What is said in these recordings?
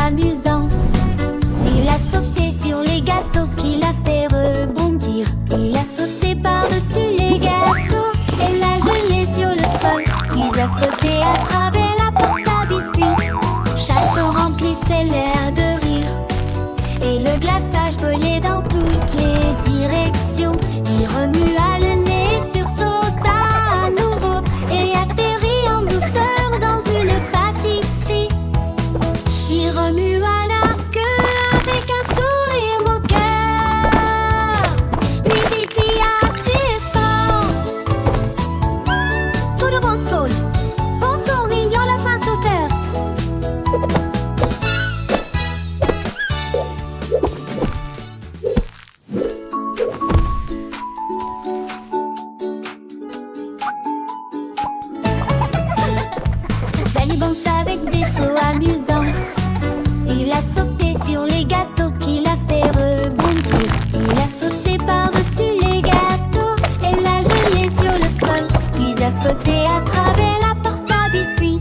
amusant. Il a sauté sur les gâteaux, ce qui l'a fait rebondir. Il a sauté par-dessus les gâteaux et l'a gelé sur le sol. Puis a sauté à travers la porte à biscuits. Chaque saut remplissait l'air de rire. Et le glaçage volait dans toutes les directions. Il remua le nez, sursauta à nouveau et atterrit en douceur dans une pâtisserie. Il remua la queue avec un sourire moqueur. Puis il cria très fort: tout le monde saute. Bonsoir mignon lapin sauteur. Danny Bounce avec des sauts amusants. Il a sauté sur les gâteaux, ce qui l'a fait rebondir. Il a sauté par-dessus les gâteaux et l'a gelé sur le sol. Puis a sauté à travers la porte à biscuits.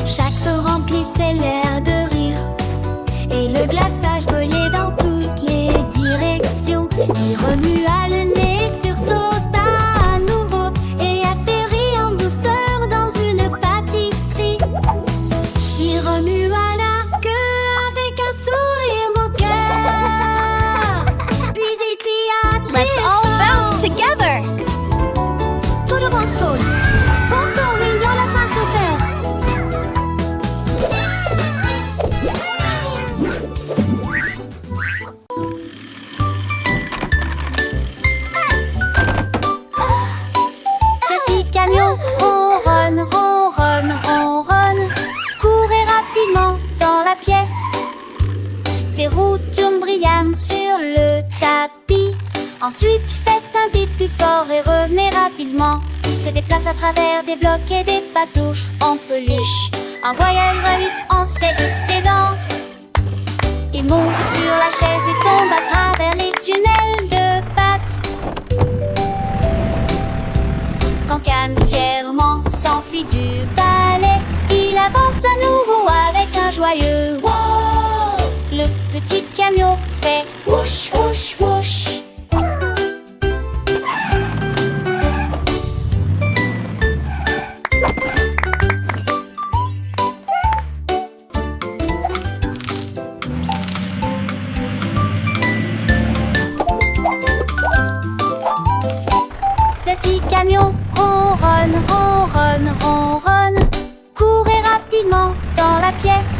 Chaque saut remplissait l'air de rire. Et le glaçage volait dans toutes les directions. Il remua le nez, sursauta à nouveau et atterrit en douceur dans une pâtisserie. Il remua la queue avec un sourire moqueur. Puis il cria très Let's all fort: bounce together. tout le monde saute. Bonsoir mignon lapin sauteur. Petit camion ronronne, ronronne, ronronne. Courez rapidement dans la pièce. Ses roues tournent brillamment sur le tapis. Ensuite, faites un bip plus fort et revenez rapidement. Il se déplace à travers des blocs et des patouches en peluche. Un voyage va vite en s'excédant. Il monte sur la chaise et tombe à travers les tunnels de pâtes. Quand Canne fièrement s'enfuit du balai, il avance à nouveau avec un joyeux wow. Le petit camion fait whoosh, whoosh, whoosh. Petit camion ronronne, ronronne, ronronne. Courez rapidement dans la pièce.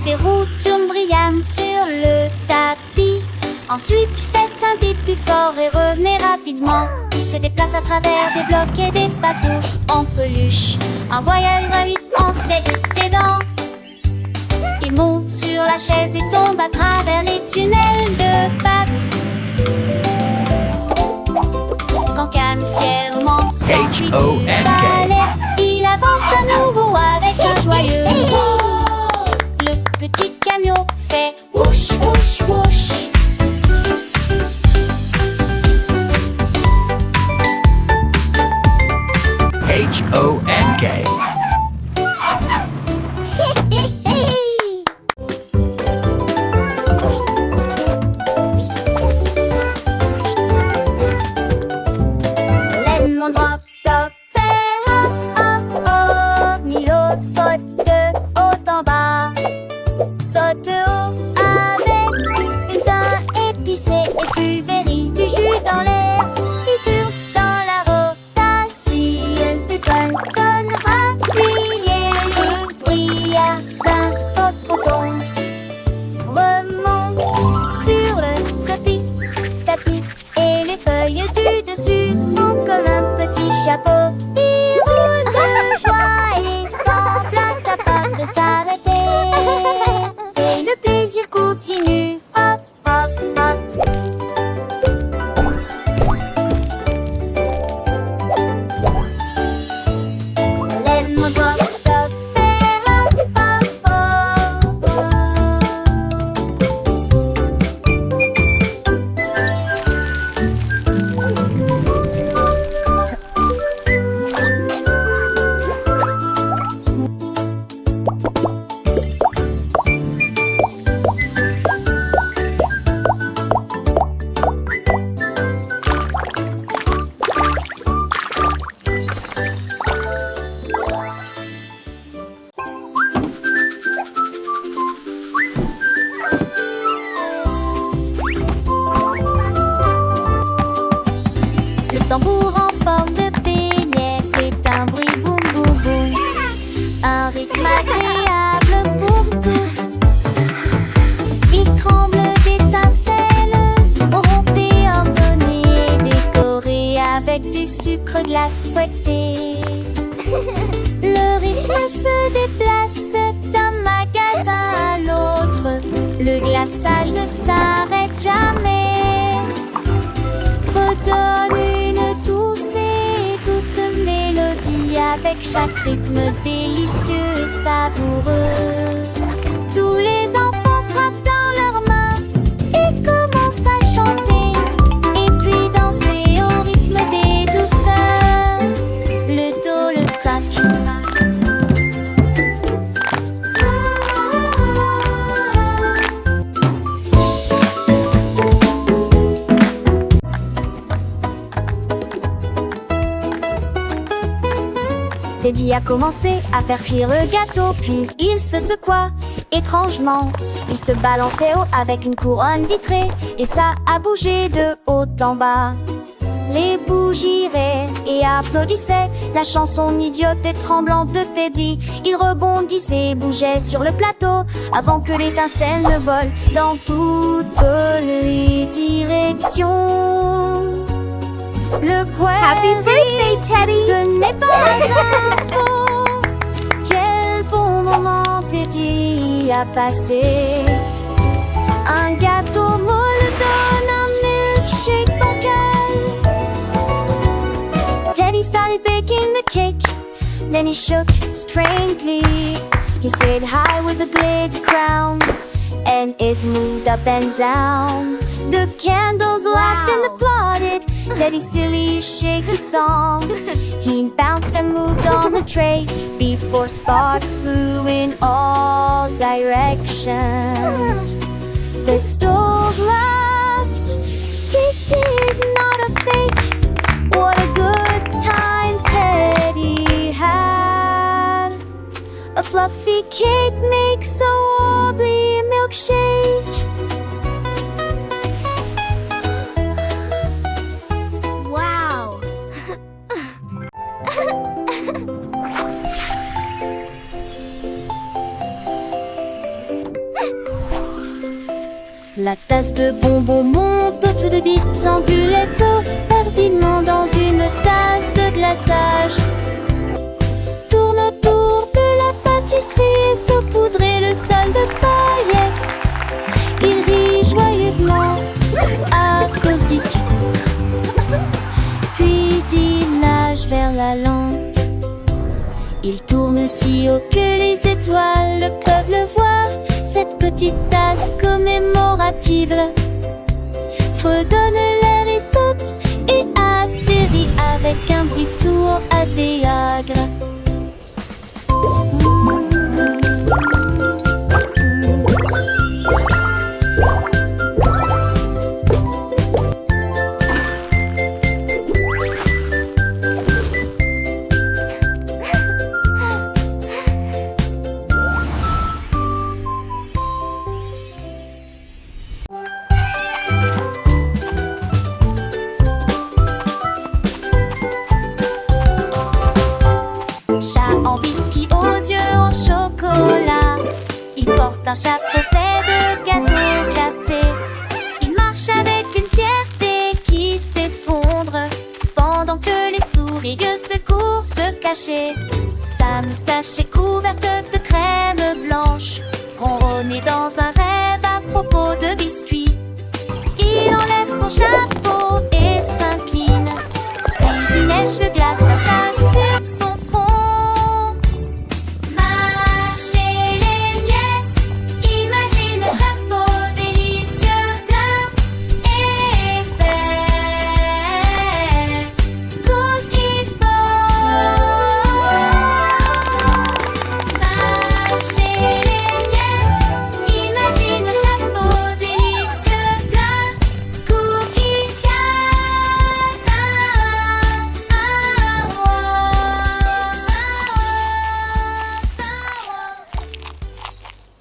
Ses roues tournent brillamment sur le tapis. Ensuite, faites un bip plus fort et revenez rapidement. Il se déplace à travers des blocs et des patouches en peluche. Un voyage va vite en s'excédant. Il monte sur la chaise et tombe à travers les tunnels de pâtes. Quand Canne fièrement s'enfuit du balai, il avance à nouveau avec un joyeux wow. Le petit camion fait whoosh, whoosh, whoosh. H-O-N-K. Lemon drop, drop, fait hop, hop, hop. Milo saute de haut en bas. Saute haut avec une teinte épicée et pulvérise du jus dans l'air. Il tourne dans la rotation, il fait comme ça. tambour en forme de beignet fait un bruit boum boum boum. Un rythme agréable pour tous. Il tremble d'étincelles, monté, ordonné, décoré avec du sucre glace fouetté. Le rythme se déplace d'un magasin à l'autre. Le glaçage ne s'arrête jamais. Redonne une douce et douce mélodie avec chaque rythme délicieux et savoureux. Tous les enfants frappent dans leurs mains et commencent à chanter et puis danser au rythme des douceurs. Le do, le trac. Teddy a commencé à faire cuire le gâteau, puis il se secoua étrangement. Il se balançait haut avec une couronne vitrée, et ça a bougé de haut en bas. Les bougies giraient et applaudissaient la chanson idiote et tremblante de Teddy. Il rebondissait et bougeait sur le plateau avant que l'étincelle ne vole dans toutes les directions. Le Happy birthday, Teddy! Ce n'est pas un faux. Quel bon moment Teddy a passé. Un gâteau molle donne un milkshake bancal. Teddy started baking the cake. Then he shook strangely. He swayed high with a glitter crown, and it moved up and down. The candles laughed and applauded Teddy's silly shaky song. He bounced and moved on the tray before sparks flew in all directions. The stove laughed. This is not a fake. What a good time Teddy had. A fluffy cake makes a wobbly milkshake. Wow! La tasse de bonbons monte au-dessus de bits s'ambulette, sauf rapidement dans une tasse de glaçage. Tourne autour de la pâtisserie et saupoudrer le sol de paillettes. Il rit joyeusement à cause du sucre. Puis il nage vers la lampe. Il tourne si haut que les étoiles peuvent le voir. Cette petite tasse commémorative fredonne l'air et saute et atterrit avec un bruit sourd à Niagara. Chat en biscuit aux yeux en chocolat. Il porte un chapeau fait de gâteaux glacés. Il marche avec une fierté qui s'effondre pendant que les sourires de courent se cacher. Sa moustache est couverte de crème blanche, ronronné dans un rêve à propos de biscuits. Il enlève son chapeau